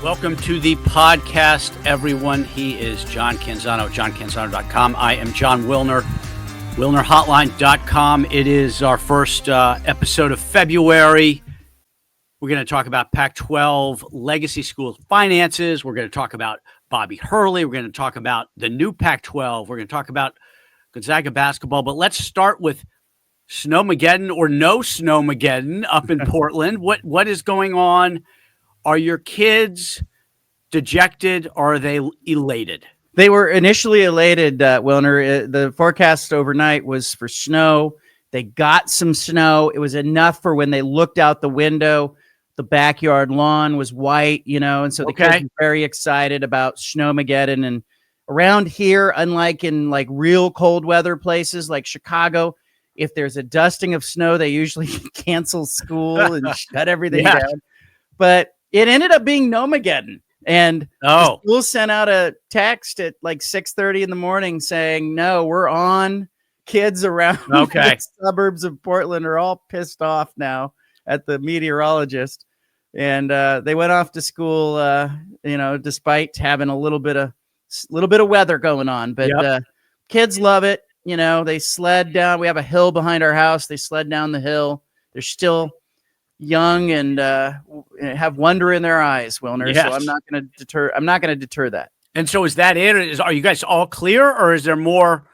Welcome to the podcast, everyone. He is John Canzano at JohnCanzano.com. I am Jon Wilner, WilnerHotline.com. It is our first episode of February. We're going to talk about Pac-12 legacy school finances. We're going to talk about Bobby Hurley. We're going to talk about the new Pac-12. We're going to talk about Gonzaga basketball. But let's start with Snowmageddon or no Snowmageddon up in Portland. What is going on? Are your kids dejected or are they elated? They were initially elated, Wilner. The forecast overnight was for snow. They got some snow. It was enough for when they looked out the window. The backyard lawn was white, and so the kids were very excited about Snowmageddon. And around here, unlike in like real cold weather places like Chicago, if there's a dusting of snow, they usually cancel school and shut everything down. But it ended up being Snowmageddon. And the school sent out a text at like 6:30 in the morning saying, no, we're on. Kids around the suburbs of Portland are all pissed off now at the meteorologist. And they went off to school, despite having a little bit of weather going on. But kids love it. They sled down. We have a hill behind our house. They sled down the hill. They're still young and have wonder in their eyes, Wilner. Yes. So I'm not going to deter that. And so is that it? Are you guys all clear, or is there more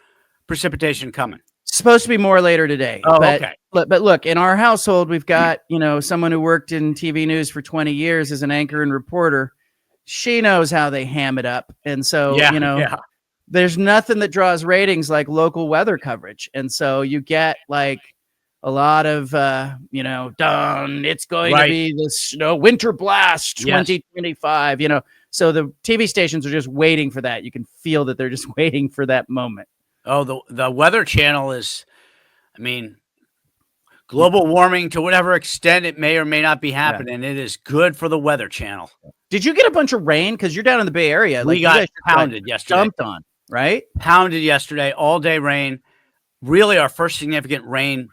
precipitation coming? Supposed to be more later today. Okay. But look, in our household, we've got, someone who worked in TV news for 20 years as an anchor and reporter. She knows how they ham it up. And so, there's nothing that draws ratings like local weather coverage. And so you get like a lot of, it's going to be the winter blast 2025, so the TV stations are just waiting for that. You can feel that they're just waiting for that moment. Oh, the Weather Channel is, global warming to whatever extent it may or may not be happening. Yeah. It is good for the Weather Channel. Did you get a bunch of rain? Because you're down in the Bay Area. We got pounded yesterday. Dumped on, right? Pounded yesterday, all day rain. Really our first significant rain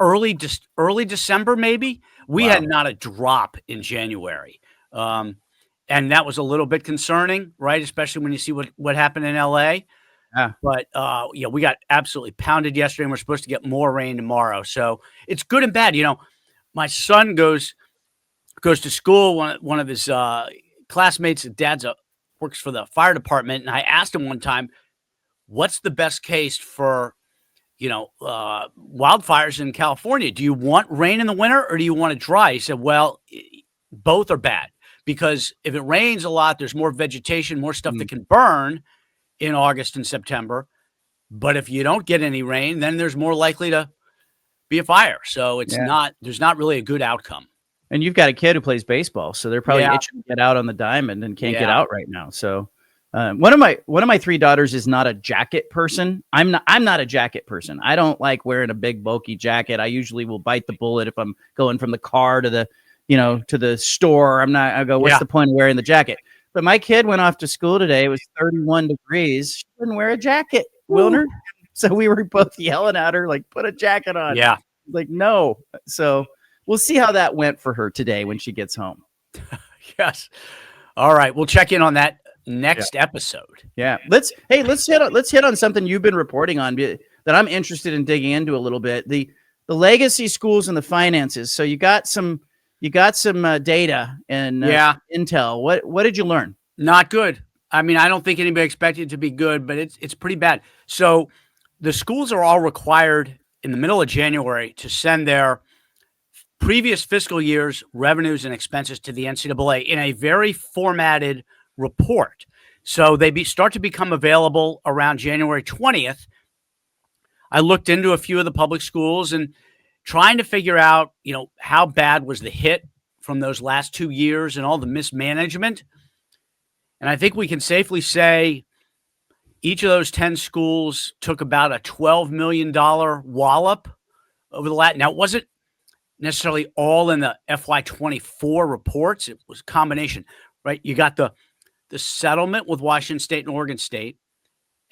early December, maybe. We had not a drop in January. And that was a little bit concerning, right? Especially when you see what happened in LA. Yeah. But we got absolutely pounded yesterday, and we're supposed to get more rain tomorrow. So it's good and bad. My son goes to school. One of his classmates, dad's works for the fire department, and I asked him one time, "What's the best case for wildfires in California? Do you want rain in the winter or do you want it dry?" He said, well, both are bad, because if it rains a lot, there's more vegetation, more stuff that can burn in August and September. But if you don't get any rain, then there's more likely to be a fire. So there's not really a good outcome. And you've got a kid who plays baseball, so they're probably itching to get out on the diamond and can't get out right now. So one of my three daughters is not a jacket person. I'm not a jacket person. I don't like wearing a big bulky jacket. I usually will bite the bullet if I'm going from the car to the store. I go, what's the point of wearing the jacket? But my kid went off to school today. It was 31 degrees. She didn't wear a jacket, Wilner. So we were both yelling at her, like, put a jacket on. Yeah. Like, no. So we'll see how that went for her today when she gets home. Yes. All right. We'll check in on that next episode. Yeah. Let's hit on something you've been reporting on that I'm interested in digging into a little bit. The legacy schools and the finances. So you got some data and intel. What did you learn? Not good. I don't think anybody expected it to be good, but it's pretty bad. So the schools are all required in the middle of January to send their previous fiscal year's revenues and expenses to the NCAA in a very formatted report. So they start to become available around January 20th. I looked into a few of the public schools and trying to figure out, how bad was the hit from those last 2 years and all the mismanagement. And I think we can safely say each of those 10 schools took about a $12 million wallop over the last. Now, it wasn't necessarily all in the FY24 reports. It was a combination, right? You got the settlement with Washington State and Oregon State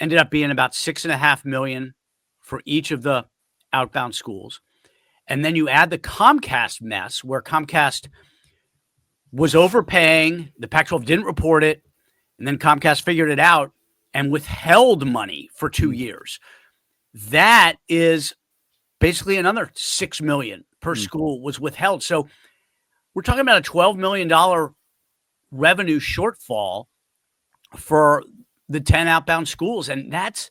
ended up being about $6.5 million for each of the outbound schools. And then you add the Comcast mess, where Comcast was overpaying. The Pac-12 didn't report it. And then Comcast figured it out and withheld money for 2 years. That is basically another $6 million per school was withheld. So we're talking about a $12 million revenue shortfall for the 10 outbound schools. And that's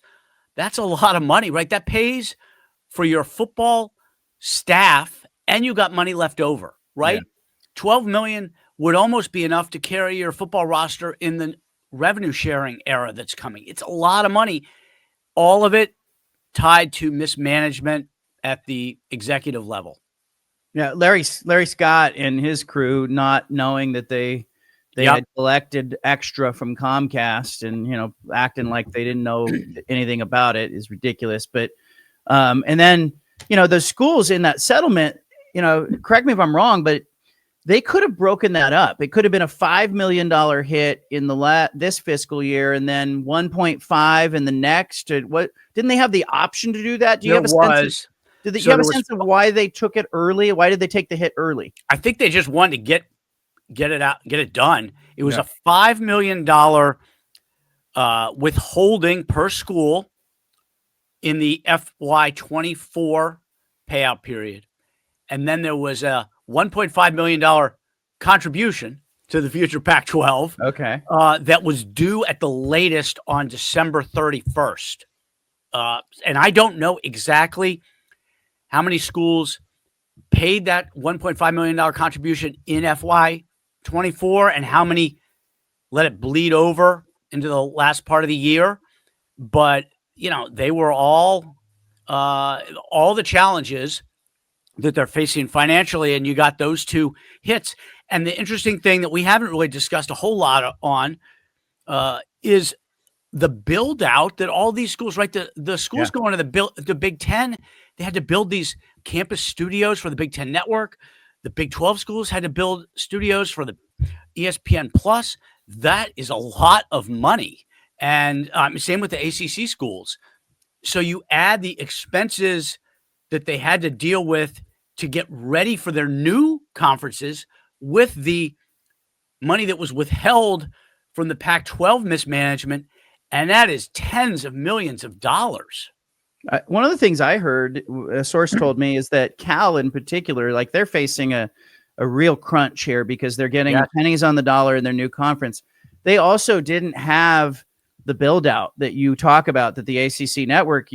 a lot of money, right? That pays for your football staff and you got money left over, right? Yeah. $12 million would almost be enough to carry your football roster in the revenue sharing era that's coming. It's a lot of money. All of it tied to mismanagement at the executive level. Yeah, Larry Scott and his crew not knowing that they had collected extra from Comcast and acting like they didn't know anything about it is ridiculous. But and then the schools in that settlement, correct me if I'm wrong, but they could have broken that up. It could have been a $5 million hit in this fiscal year, and then 1.5 in the next. What didn't they have the option to do that? Do you have a sense? Did you have a sense of why they took it early? Why did they take the hit early? I think they just wanted to get it out, get it done. It was a $5 million withholding per school in the FY24 payout period, and then there was a $1.5 million contribution to the future Pac-12. Okay. That was due at the latest on December 31st. And I don't know exactly how many schools paid that $1.5 million contribution in FY24 and how many let it bleed over into the last part of the year. But, they were all the challenges that they're facing financially, and you got those two hits. And the interesting thing that we haven't really discussed a whole lot on is the build out that all these schools, right? The schools going to the Big Ten, they had to build these campus studios for the Big Ten network. The Big 12 schools had to build studios for the ESPN Plus. That is a lot of money. And same with the ACC schools. So you add the expenses that they had to deal with to get ready for their new conferences with the money that was withheld from the Pac-12 mismanagement, and that is tens of millions of dollars. One of the things I heard, a source told me, is that Cal in particular, like they're facing a real crunch here because they're getting pennies on the dollar in their new conference. They also didn't have the build out that you talk about that the ACC network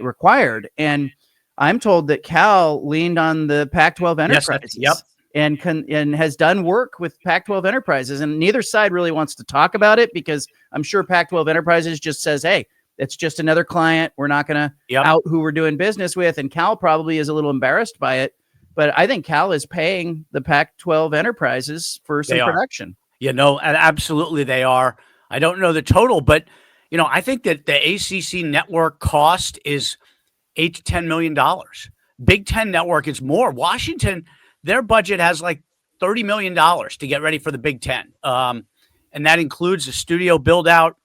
required. And I'm told that Cal leaned on the Pac-12 enterprises and has done work with Pac-12 enterprises. And neither side really wants to talk about it because I'm sure Pac-12 enterprises just says, hey, it's just another client. We're not going to out who we're doing business with. And Cal probably is a little embarrassed by it. But I think Cal is paying the Pac-12 enterprises for some production. Absolutely they are. I don't know the total, but, I think that the ACC network cost is $8 to $10 million. Big Ten network is more. Washington, their budget has like $30 million to get ready for the Big Ten. And that includes the studio build out.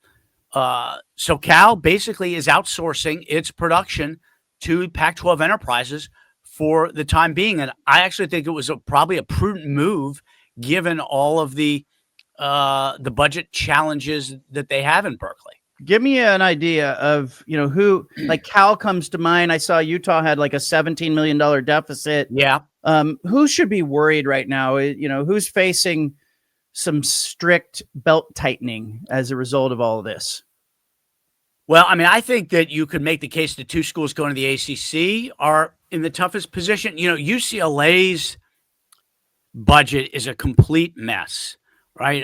So Cal basically is outsourcing its production to Pac-12 enterprises for the time being. And I actually think it was probably a prudent move given all of the budget challenges that they have in Berkeley. Give me an idea of, who, like Cal comes to mind. I saw Utah had like a $17 million deficit. Yeah. Who should be worried right now? Who's facing some strict belt tightening as a result of all of this? Well, I think that you could make the case that two schools going to the ACC are in the toughest position. UCLA's budget is a complete mess, right?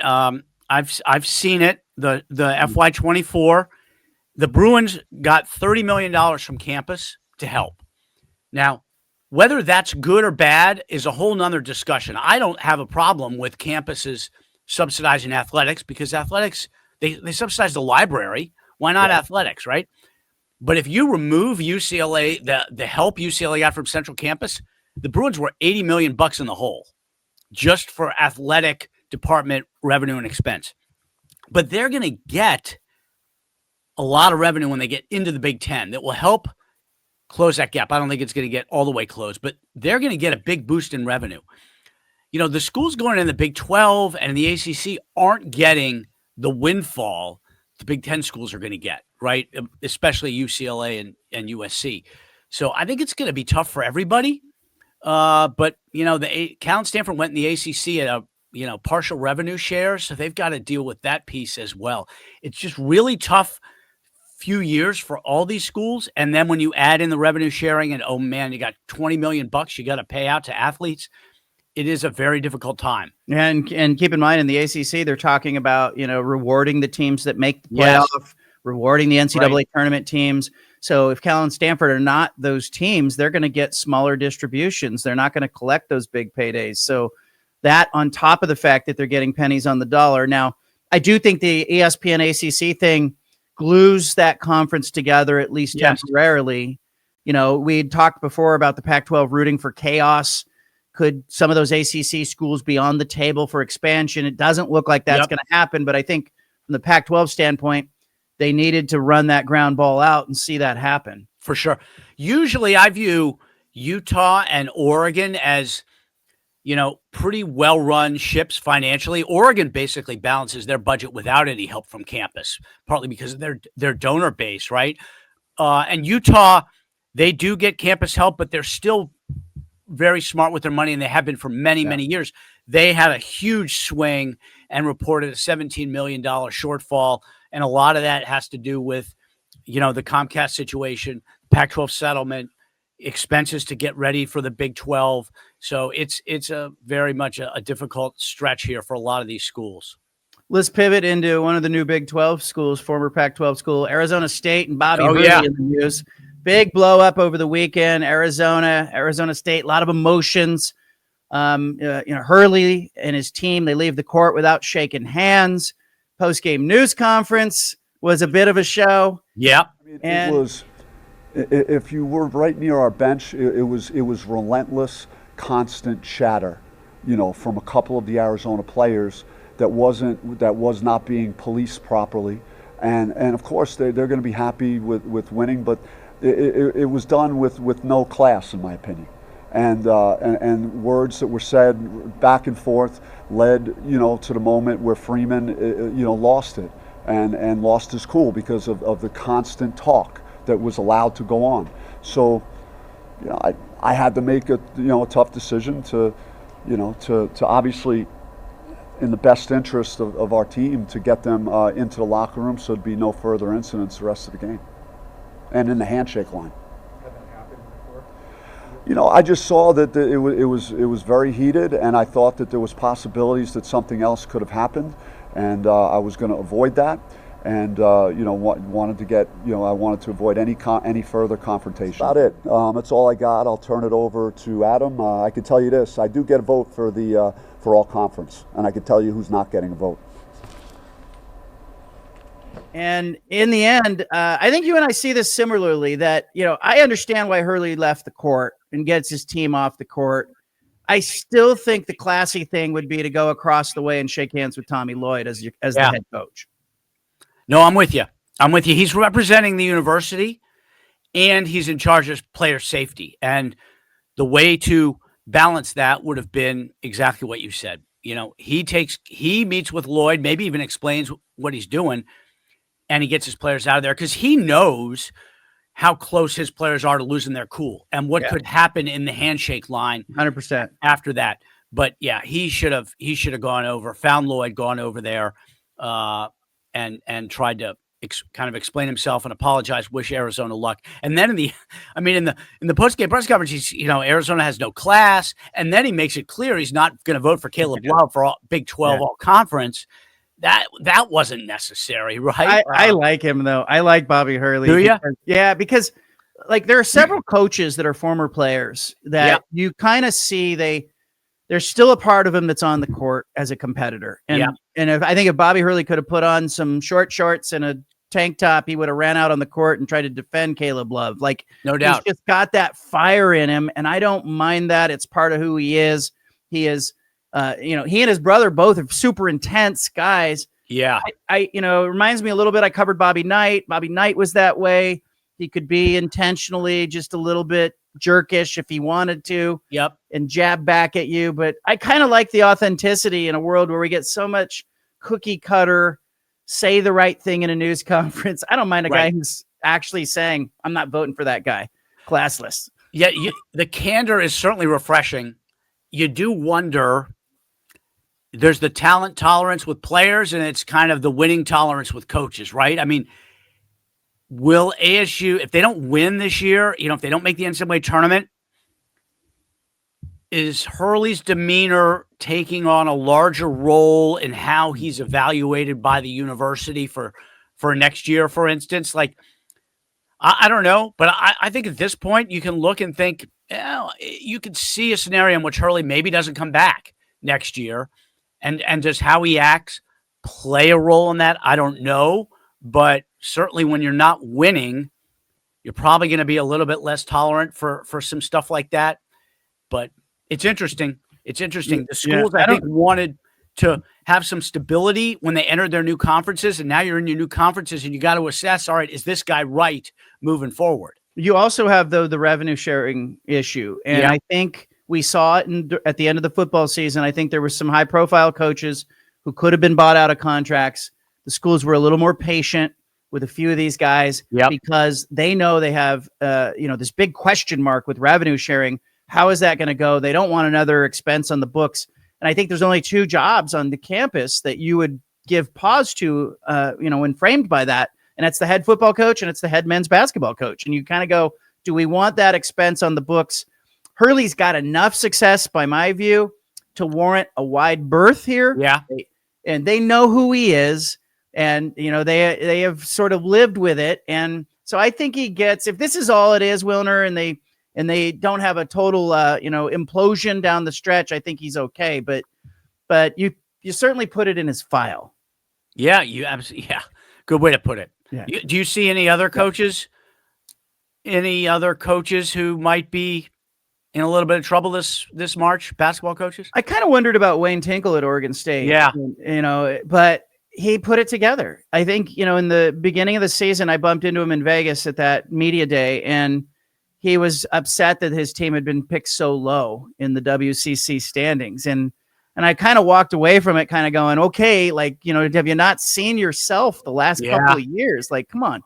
I've seen it. The FY24, the Bruins got $30 million from campus to help. Now, whether that's good or bad is a whole nother discussion. I don't have a problem with campuses subsidizing athletics because athletics, they subsidize the library. Why not athletics, right? But if you remove UCLA, the help UCLA got from Central Campus, the Bruins were $80 million in the hole just for athletic department revenue and expense. But they're going to get a lot of revenue when they get into the Big Ten that will help close that gap. I don't think it's going to get all the way closed, but they're going to get a big boost in revenue. the schools going in the Big 12 and the ACC aren't getting the windfall the Big 10 schools are going to get, right? Especially UCLA and USC. So I think it's going to be tough for everybody. But Cal and Stanford went in the ACC at a partial revenue share, so they've got to deal with that piece as well. It's just really tough few years for all these schools, and then when you add in the revenue sharing, and oh man, you got $20 million you got to pay out to athletes. It is a very difficult time. And keep in mind, in the ACC, they're talking about rewarding the teams that make the playoff, rewarding the NCAA tournament teams. So if Cal and Stanford are not those teams, they're going to get smaller distributions. They're not going to collect those big paydays. So that, on top of the fact that they're getting pennies on the dollar. Now, I do think the ESPN ACC thing glues that conference together, at least temporarily. We'd talked before about the Pac-12 rooting for chaos. Could some of those ACC schools be on the table for expansion? It doesn't look like that's going to happen, but I think from the Pac-12 standpoint, they needed to run that ground ball out and see that happen. For sure. Usually I view Utah and Oregon as, pretty well-run ships financially. Oregon basically balances their budget without any help from campus, partly because of their donor base, right? And Utah, they do get campus help, but they're still very smart with their money, and they have been for many, many years. They had a huge swing and reported a $17 million shortfall, and a lot of that has to do with, the Comcast situation, Pac-12 settlement, expenses to get ready for the Big 12. So it's a very much a difficult stretch here for a lot of these schools. Let's pivot into one of the new Big 12 schools, former Pac-12 school, Arizona State, and Bobby Hurley in the news. Big blow up over the weekend. Arizona State, a lot of emotions. Hurley and his team, they leave the court without shaking hands. Post-game news conference was a bit of a show. Yeah. It was, if you were right near our bench, it was relentless, constant chatter, from a couple of the Arizona players that was not being policed properly. And of course they're going to be happy with winning, but it was done with no class, in my opinion, and words that were said back and forth led to the moment where Freeman lost it and lost his cool because of the constant talk that was allowed to go on. So I had to make a tough decision to obviously, in the best interest of our team, to get them into the locker room so there'd be no further incidents the rest of the game. And in the handshake line. Had that happened before? I just saw that it was very heated, and I thought that there was possibilities that something else could have happened, and I was going to avoid that, and wanted to get I wanted to avoid any further confrontation. That's about it. That's all I got. I'll turn it over to Adam. I can tell you this: I do get a vote for the for all conference, and I can tell you who's not getting a vote. And in the end, I think you and I see this similarly, that, I understand why Hurley left the court and gets his team off the court. I still think the classy thing would be to go across the way and shake hands with Tommy Lloyd as the head coach. No, I'm with you. He's representing the university, and he's in charge of player safety. And the way to balance that would have been exactly what you said. He meets with Lloyd, maybe even explains what he's doing, and he gets his players out of there because he knows how close his players are to losing their cool and what could happen in the handshake line 100% after that. But yeah, he should have gone over, found Lloyd, gone over there, and tried to kind of explain himself and apologize, wish Arizona luck. And then in the post-game press conference, Arizona has no class, and then he makes it clear he's not going to vote for Caleb Love for Big 12 all conference. That wasn't necessary, right? I like him, though. I like Bobby Hurley. Do you? Yeah, because there are several coaches that are former players that you kind of see there's still a part of him that's on the court as a competitor. And I think if Bobby Hurley could have put on some short shorts and a tank top, he would have ran out on the court and tried to defend Caleb Love. No doubt. He's just got that fire in him, and I don't mind that. It's part of who he is. He is he and his brother both are super intense guys. Yeah. It reminds me a little bit. I covered Bobby Knight. Bobby Knight was that way. He could be intentionally just a little bit jerkish if he wanted to. Yep. And jab back at you. But I kind of like the authenticity in a world where we get so much cookie cutter, say the right thing in a news conference. I don't mind a guy who's actually saying, I'm not voting for that guy. Classless. Yeah, the candor is certainly refreshing. You do wonder, there's the talent tolerance with players, and it's kind of the winning tolerance with coaches, right? I mean, will ASU, if they don't win this year, if they don't make the NCAA tournament, is Hurley's demeanor taking on a larger role in how he's evaluated by the university for next year, for instance? Like, I don't know, but I think at this point you can look and think, you could see a scenario in which Hurley maybe doesn't come back next year, and just how he acts play a role in that. I don't know, but certainly when you're not winning, you're probably going to be a little bit less tolerant for some stuff like that. But it's interesting. It's interesting. The schools, I think, wanted to have some stability when they entered their new conferences, and now you're in your new conferences, and you got to assess, all right, is this guy right moving forward? You also have, though, the revenue sharing issue, and I think we saw it at the end of the football season. I think there were some high-profile coaches who could have been bought out of contracts. The schools were a little more patient with a few of these guys because they know they have, this big question mark with revenue sharing. How is that going to go? They don't want another expense on the books. And I think there's only two jobs on the campus that you would give pause to, when framed by that. And that's the head football coach and it's the head men's basketball coach. And you kind of go, do we want that expense on the books? Hurley's got enough success, by my view, to warrant a wide berth here. Yeah. And they know who he is. And, they have sort of lived with it. And so I think he gets, if this is all it is, Wilner, and they don't have a total, implosion down the stretch, I think he's okay. But you certainly put it in his file. Yeah, you absolutely. Yeah, good way to put it. Yeah. Do you see any other coaches? Any other coaches who might be in a little bit of trouble this March? Basketball coaches? I kind of wondered about Wayne Tinkle at Oregon State. Yeah, but he put it together. I think in the beginning of the season, I bumped into him in Vegas at that media day, and he was upset that his team had been picked so low in the WCC standings. And I kind of walked away from it kind of going, okay, have you not seen yourself the last couple of years? Like, come on.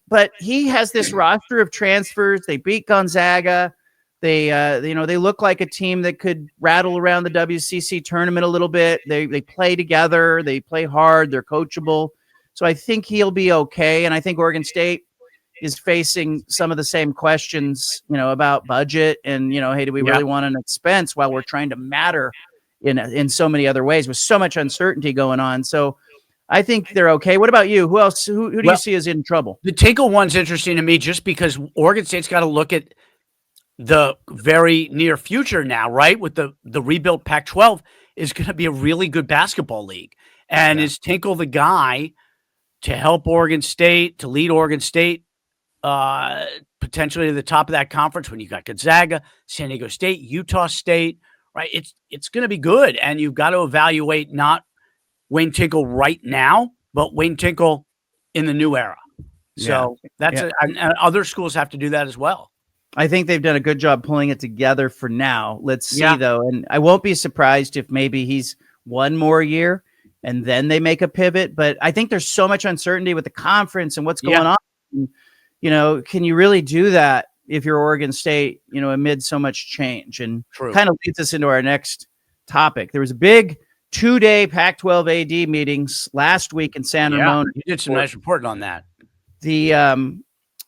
But he has this roster of transfers. They beat Gonzaga. They look like a team that could rattle around the WCC tournament a little bit. They play together. They play hard. They're coachable. So I think he'll be okay. And I think Oregon State is facing some of the same questions, about budget and, hey, do we really want an expense while we're trying to matter in so many other ways with so much uncertainty going on. So I think they're okay. What about you? Who else? Who do you see is in trouble? The Tinkle one's interesting to me just because Oregon State's got to look at the very near future now, right? With the rebuilt Pac-12 is going to be a really good basketball league. And is Tinkle the guy to help Oregon State, to lead Oregon State potentially to the top of that conference when you got Gonzaga, San Diego State, Utah State, right? It's going to be good. And you've got to evaluate not Wayne Tinkle right now, but Wayne Tinkle in the new era. So and other schools have to do that as well. I think they've done a good job pulling it together for now. Let's see, though. And I won't be surprised if maybe he's one more year and then they make a pivot. But I think there's so much uncertainty with the conference and what's going on. And, can you really do that if you're Oregon State, amid so much change? And kind of leads us into our next topic. There was a big 2-day Pac-12 AD meetings last week in San Ramon. You did some nice reporting on that. The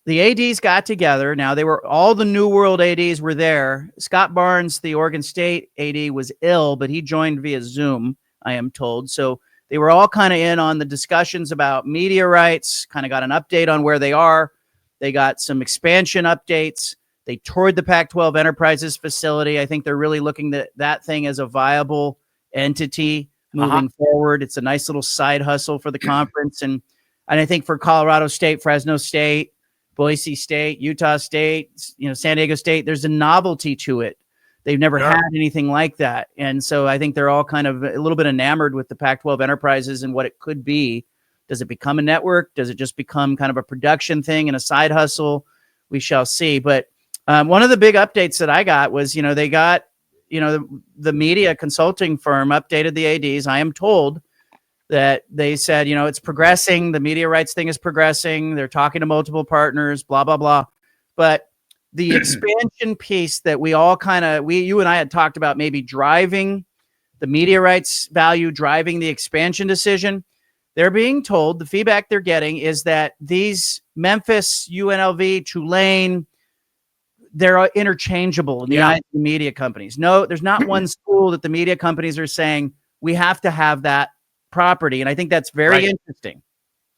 ADs got together. Now all the New World ADs were there. Scott Barnes, the Oregon State AD, was ill, but he joined via Zoom, I am told. So they were all kind of in on the discussions about media rights, kind of got an update on where they are. They got some expansion updates. They toured the Pac-12 Enterprises facility. I think they're really looking at that thing as a viable entity moving forward. It's a nice little side hustle for the conference. And I think for Colorado State, Fresno State, Boise State, Utah State, San Diego State, there's a novelty to it. They've never had anything like that. And so I think they're all kind of a little bit enamored with the Pac-12 Enterprises and what it could be. Does it become a network? Does it just become kind of a production thing and a side hustle? We shall see. But one of the big updates that I got was, they got, the media consulting firm updated the ADs. I am told that they said, it's progressing. The media rights thing is progressing. They're talking to multiple partners, blah, blah, blah. But the expansion piece that we all you and I had talked about maybe driving the media rights value, driving the expansion decision. They're being told, the feedback they're getting is that these Memphis, UNLV, Tulane, they're interchangeable in the eyes of the media companies. No, there's not one school that the media companies are saying, we have to have that property. And I think that's very interesting.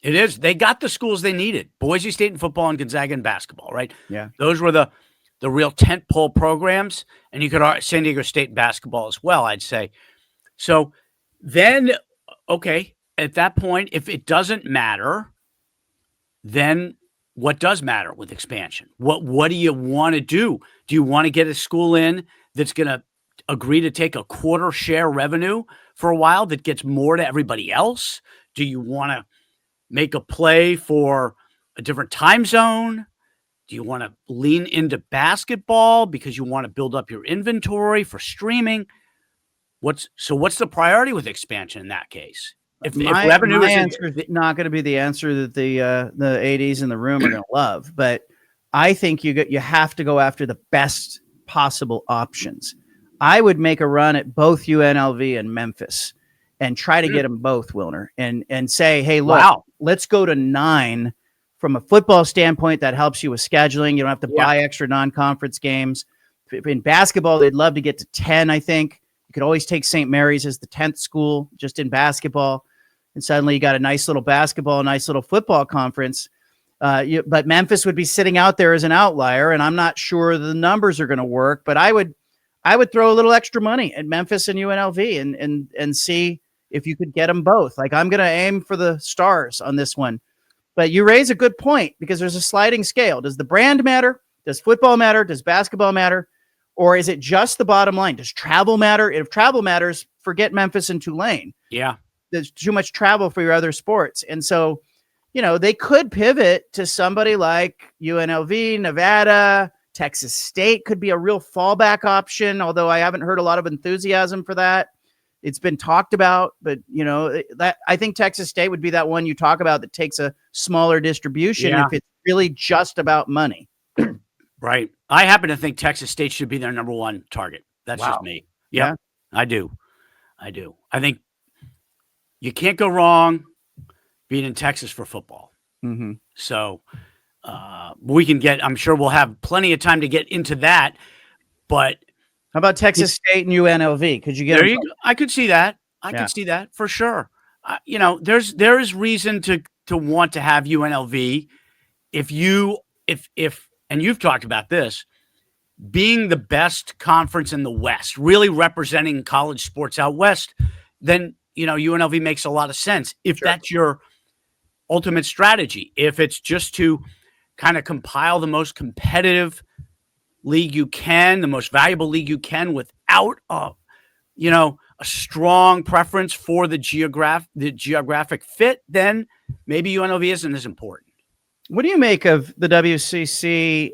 It is. They got the schools they needed. Boise State in football and Gonzaga in basketball, right? Yeah. Those were the real tentpole programs. And you could San Diego State basketball as well, I'd say. So then, okay, at that point, if it doesn't matter, then what does matter with expansion? What do you want to do? Do you want to get a school in that's going to agree to take a quarter share revenue for a while that gets more to everybody else? Do you want to make a play for a different time zone? Do you want to lean into basketball because you want to build up your inventory for streaming? What's the priority with expansion in that case? If revenue answer is not going to be the answer that the ADs in the room are going to love, but I think you have to go after the best possible options. I would make a run at both UNLV and Memphis and try to get them both, Wilner, and say, hey, look, let's go to 9 from a football standpoint. That helps you with scheduling. You don't have to buy extra non-conference games. In basketball, they'd love to get to 10, I think. You could always take St. Mary's as the 10th school just in basketball. And suddenly you got a nice little basketball, a nice little football conference. But Memphis would be sitting out there as an outlier, and I'm not sure the numbers are going to work. But I would throw a little extra money at Memphis and UNLV and see if you could get them both. Like, I'm going to aim for the stars on this one. But you raise a good point because there's a sliding scale. Does the brand matter? Does football matter? Does basketball matter? Or is it just the bottom line? Does travel matter? If travel matters, forget Memphis and Tulane. Yeah. There's too much travel for your other sports. And so, they could pivot to somebody like UNLV, Nevada, Texas State could be a real fallback option, although I haven't heard a lot of enthusiasm for that. It's been talked about, but that I think Texas State would be that one you talk about that takes a smaller distribution if it's really just about money. Right. I happen to think Texas State should be their number one target. That's just me. Yep. Yeah, I do. I think you can't go wrong being in Texas for football. Mm-hmm. So I'm sure we'll have plenty of time to get into that. But how about Texas State and UNLV? Could you get them? I could see that. I could see that for sure. There is reason to want to have UNLV if and you've talked about this, being the best conference in the West, really representing college sports out West, then, UNLV makes a lot of sense. If that's your ultimate strategy, if it's just to kind of compile the most competitive league you can, the most valuable league you can without a strong preference for the geographic fit, then maybe UNLV isn't as important. What do you make of the WCC,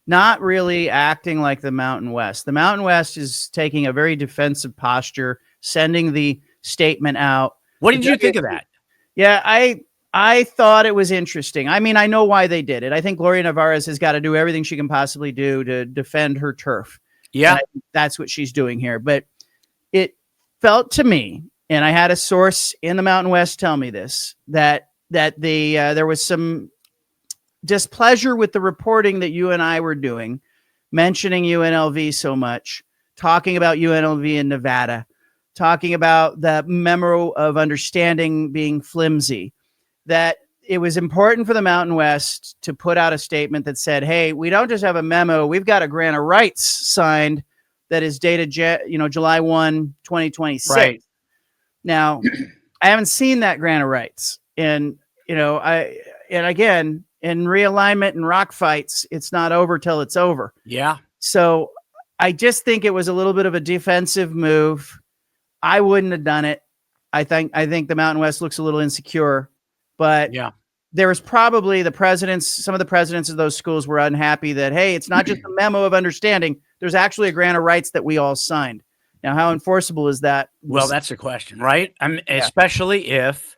not really acting like the Mountain West? The Mountain West is taking a very defensive posture, sending the statement out. What did you think of that? Yeah, I thought it was interesting. I mean, I know why they did it. I think Gloria Nevarez has got to do everything she can possibly do to defend her turf. Yeah. That's what she's doing here. But it felt to me, and I had a source in the Mountain West tell me this, that there was some displeasure with the reporting that you and I were doing, mentioning UNLV so much, talking about UNLV in Nevada, talking about the memo of understanding being flimsy, that it was important for the Mountain West to put out a statement that said, hey, we don't just have a memo, we've got a grant of rights signed that is dated July 1, 2026. Right. Now, I haven't seen that grant of rights. And again, in realignment and rock fights, it's not over till it's over. Yeah. So I just think it was a little bit of a defensive move. I wouldn't have done it. I think the Mountain West looks a little insecure, but Yeah. there was probably some of the presidents of those schools were unhappy that, hey, it's not just a memo of understanding. There's actually a grant of rights that we all signed. Now, how enforceable is that? Well, that's the question, right? Especially if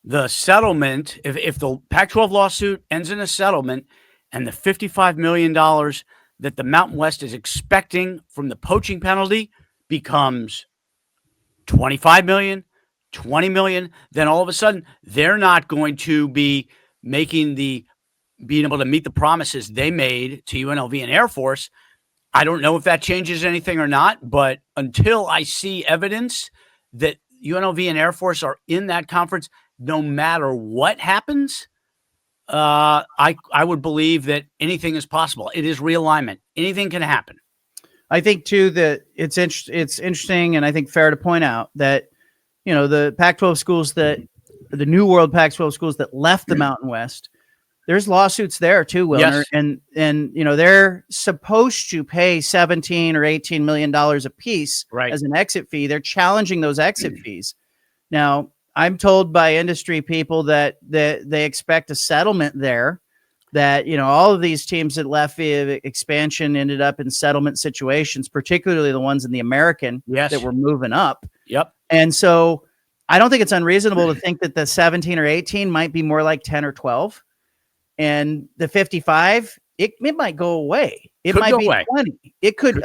the settlement, if the Pac-12 lawsuit ends in a settlement and the $55 million that the Mountain West is expecting from the poaching penalty becomes 25 million, 20 million, then all of a sudden they're not going to be being able to meet the promises they made to UNLV and Air Force. I don't know if that changes anything or not, but until I see evidence that UNLV and Air Force are in that conference, no matter what happens, I would believe that anything is possible. It is realignment. Anything can happen. I think too that it's interesting, and I think fair to point out that the Pac-12 schools the New World Pac-12 schools that left the Mountain West, there's lawsuits there too, Wilner, yes. and they're supposed to pay $17 or $18 million a piece as an exit fee. They're challenging those exit fees. Now, I'm told by industry people that they expect a settlement there. That all of these teams that left via expansion ended up in settlement situations, particularly the ones in the American that were moving up. Yep. And so I don't think it's unreasonable to think that the 17 or 18 might be more like 10 or 12. And the 55, it might go away. It might be 20. It could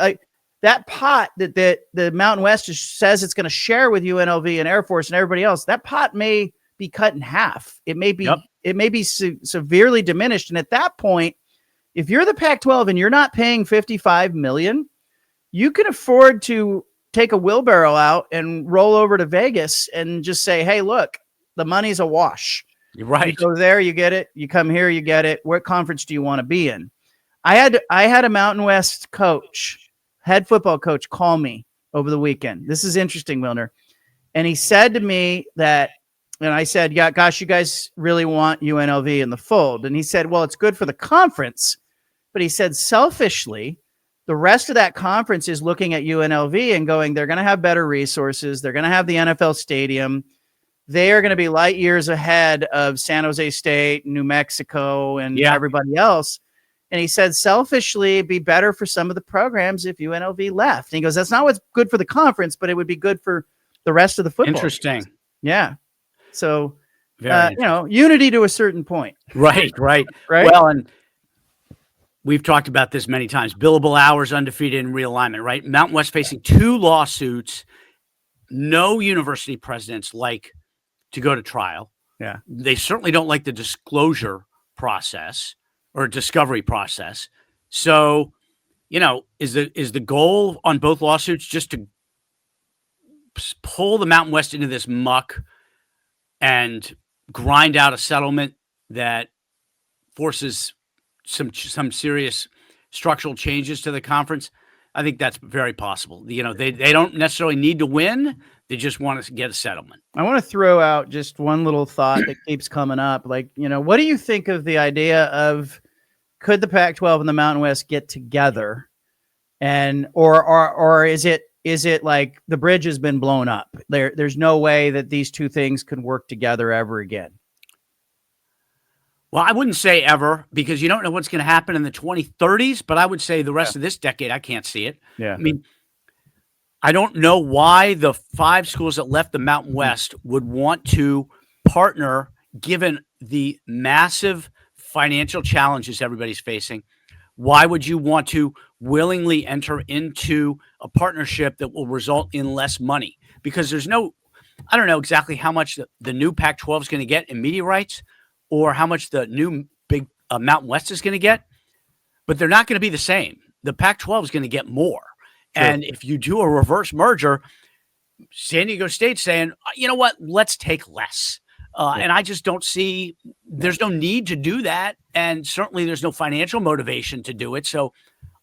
that pot that the Mountain West says it's going to share with UNLV and Air Force and everybody else, that pot may be cut in half. It may be severely diminished. And at that point, if you're the Pac-12 and you're not paying $55 million, you can afford to take a wheelbarrow out and roll over to Vegas and just say, hey, look, the money's a wash. You're right. You go there, you get it. You come here, you get it. What conference do you want to be in? I had a Mountain West coach, head football coach, call me over the weekend. This is interesting, Wilner. And he said to me that, and I said, yeah, gosh, you guys really want UNLV in the fold. And he said, well, it's good for the conference. But he said, selfishly, the rest of that conference is looking at UNLV and going, they're going to have better resources. They're going to have the NFL stadium. They are going to be light years ahead of San Jose State, New Mexico, and everybody else. And he said, selfishly, it'd be better for some of the programs if UNLV left. And he goes, that's not what's good for the conference, but it would be good for the rest of the football. Interesting. Games. Yeah. So, unity to a certain point. Right. Well, and we've talked about this many times. Billable hours, undefeated, and realignment, right? Mountain West facing 2 lawsuits. No university presidents like to go to trial. Yeah. They certainly don't like the disclosure process or discovery process. So, is the goal on both lawsuits just to pull the Mountain West into this muck and grind out a settlement that forces some serious structural changes to the conference? I think that's very possible. They don't necessarily need to win. They just want to get a settlement. I want to throw out just one little thought that keeps coming up. Like, what do you think of the idea of, could the Pac-12 and the Mountain West get together, and or is it like the bridge has been blown up? There's no way that these two things could work together ever again. Well, I wouldn't say ever, because you don't know what's going to happen in the 2030s, but I would say the rest of this decade, I can't see it. Yeah. I mean, I don't know why the 5 schools that left the Mountain West would want to partner, given the massive financial challenges everybody's facing. Why would you want to willingly enter into a partnership that will result in less money? Because I don't know exactly how much the new Pac-12 is going to get in media rights, or how much the new big Mountain West is going to get, but they're not going to be the same. The Pac-12 is going to get more. Sure. And if you do a reverse merger, San Diego State's saying, you know what, let's take less. And I just don't see, there's no need to do that. And certainly there's no financial motivation to do it. So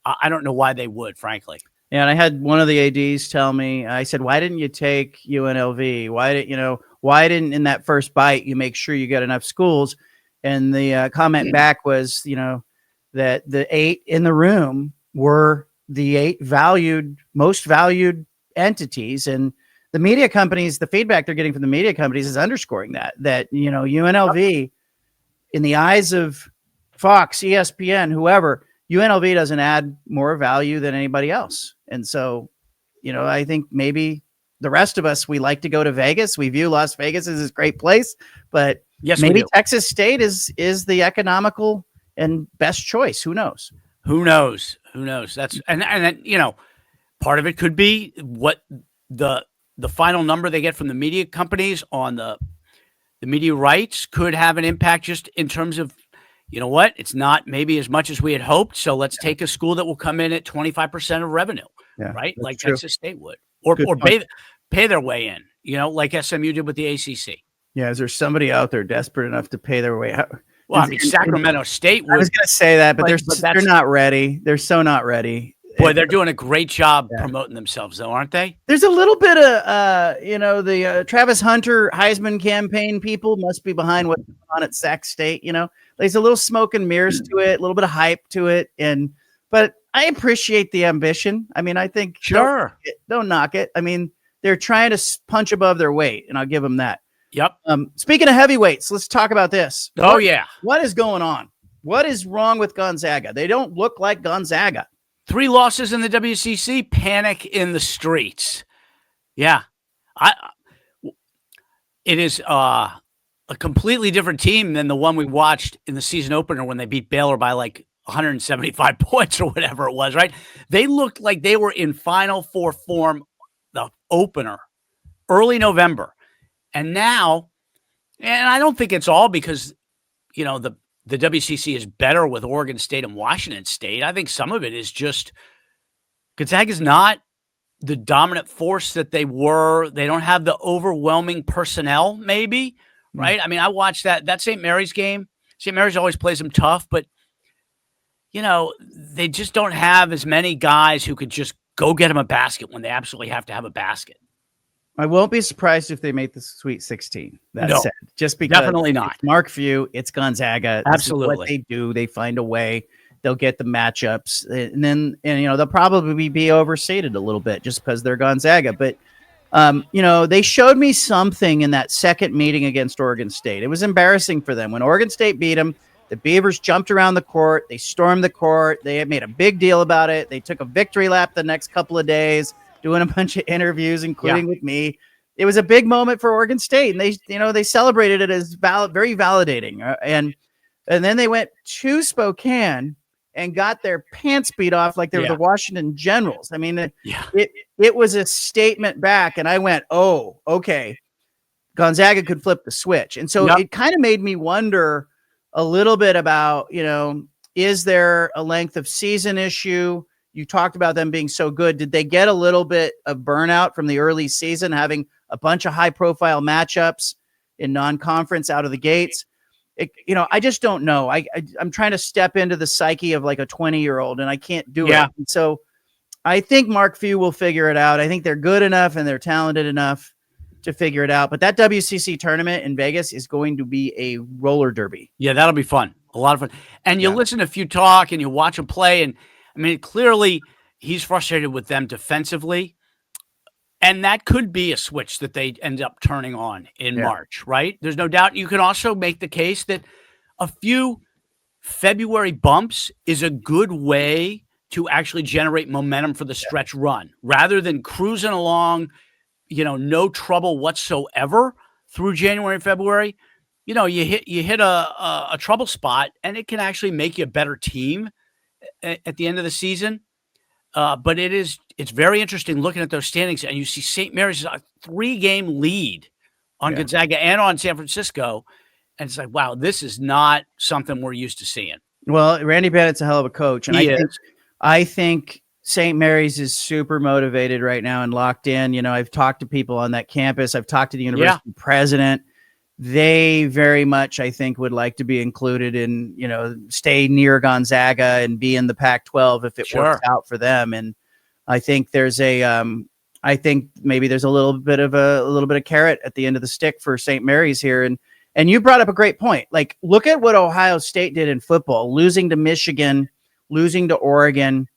I don't know why they would, frankly. Yeah, and I had one of the ADs tell me, I said, why didn't you take UNLV? Why didn't in that first bite you make sure you get enough schools? And the comment back was, that the 8 in the room were the 8 most valued entities, and the media companies, the feedback they're getting from the media companies is underscoring that UNLV, in the eyes of Fox, ESPN, whoever, UNLV doesn't add more value than anybody else. And so, I think maybe the rest of us, we like to go to Vegas. We view Las Vegas as this great place, but yes, maybe Texas State is the economical and best choice. Who knows? Who knows? That's and part of it could be what the final number they get from the media companies on the media rights could have an impact just in terms of, it's not maybe as much as we had hoped. So let's take a school that will come in at 25% of revenue, right? Like true. Texas State would, or pay their way in, like SMU did with the ACC. Yeah. Is there somebody out there desperate enough to pay their way out? Well, Sacramento State would. I was going to say that, but they're not ready. They're so not ready. Boy, they're doing a great job promoting themselves, though, aren't they? There's a little bit of, the Travis Hunter Heisman campaign people must be behind what's going on at Sac State. There's a little smoke and mirrors to it, a little bit of hype to it, but I appreciate the ambition. I mean, I think sure, don't knock it. I mean, they're trying to punch above their weight, and I'll give them that. Yep. Speaking of heavyweights, let's talk about this. Yeah. What is going on? What is wrong with Gonzaga? They don't look like Gonzaga. 3 losses in the WCC, panic in the streets. Yeah. It is a completely different team than the one we watched in the season opener when they beat Baylor by like 175 points or whatever it was, right? They looked like they were in Final Four form, the opener, early November. And now, and I don't think it's all because, the WCC is better with Oregon State and Washington State. I think some of it is just Gonzaga's not the dominant force that they were. They don't have the overwhelming personnel, maybe, right? I mean, I watched that St. Mary's game. St. Mary's always plays them tough, but, they just don't have as many guys who could just go get them a basket when they absolutely have to have a basket. I won't be surprised if they make the Sweet 16. That said, just because definitely not. Mark Few, it's Gonzaga. Absolutely, this is what they do. They find a way. They'll get the matchups, and then they'll probably be overseeded a little bit just because they're Gonzaga. But they showed me something in that second meeting against Oregon State. It was embarrassing for them when Oregon State beat them. The Beavers jumped around the court. They stormed the court. They had made a big deal about it. They took a victory lap the next couple of days, doing a bunch of interviews, including with me. It was a big moment for Oregon State, and they celebrated it as very validating. And then they went to Spokane and got their pants beat off like they were the Washington Generals. I mean, it was a statement back, and I went, oh, okay, Gonzaga could flip the switch. And so it kind of made me wonder a little bit about, is there a length of season issue? You talked about them being so good. Did they get a little bit of burnout from the early season, having a bunch of high-profile matchups in non-conference out of the gates? I just don't know. I'm trying to step into the psyche of like a 20-year-old, and I can't do it. And so I think Mark Few will figure it out. I think they're good enough and they're talented enough to figure it out. But that WCC tournament in Vegas is going to be a roller derby. Yeah, that'll be fun. A lot of fun. And you listen to Few talk and you watch him play, and I mean, clearly he's frustrated with them defensively, and that could be a switch that they end up turning on in March, right? There's no doubt. You can also make the case that a few February bumps is a good way to actually generate momentum for the stretch run rather than cruising along, no trouble whatsoever through January and February. You hit a trouble spot, and it can actually make you a better team at the end of the season. But it's very interesting looking at those standings, and you see St. Mary's a 3-game lead on Gonzaga and on San Francisco. And it's like, wow, this is not something we're used to seeing. Well, Randy Bennett's a hell of a coach. And I think St. Mary's is super motivated right now and locked in. I've talked to people on that campus. I've talked to the university president. They very much, I think, would like to be included in, stay near Gonzaga and be in the Pac-12 if it works out for them. And I think there's I think maybe there's a little bit of carrot at the end of the stick for St. Mary's here. And you brought up a great point. Like, look at what Ohio State did in football, losing to Michigan, losing to Oregon.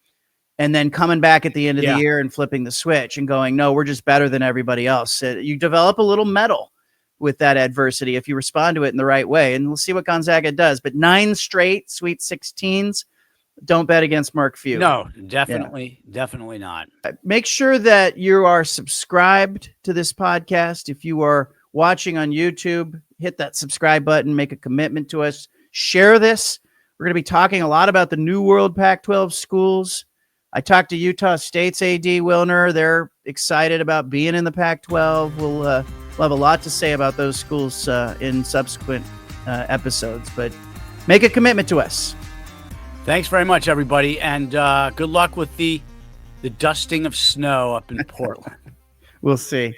and then coming back at the end of Yeah. the year and flipping the switch and going, no, we're just better than everybody else. You develop a little mettle with that adversity if you respond to it in the right way. And we'll see what Gonzaga does. But 9 straight Sweet 16s. Don't bet against Mark Few. No, definitely not. Make sure that you are subscribed to this podcast. If you are watching on YouTube, hit that subscribe button, make a commitment to us. Share this. We're going to be talking a lot about the New World Pac-12 schools. I talked to Utah State's AD Wilner. They're excited about being in the Pac-12. We'll have a lot to say about those schools in subsequent episodes, but make a commitment to us. Thanks very much, everybody, and good luck with the dusting of snow up in Portland. We'll see.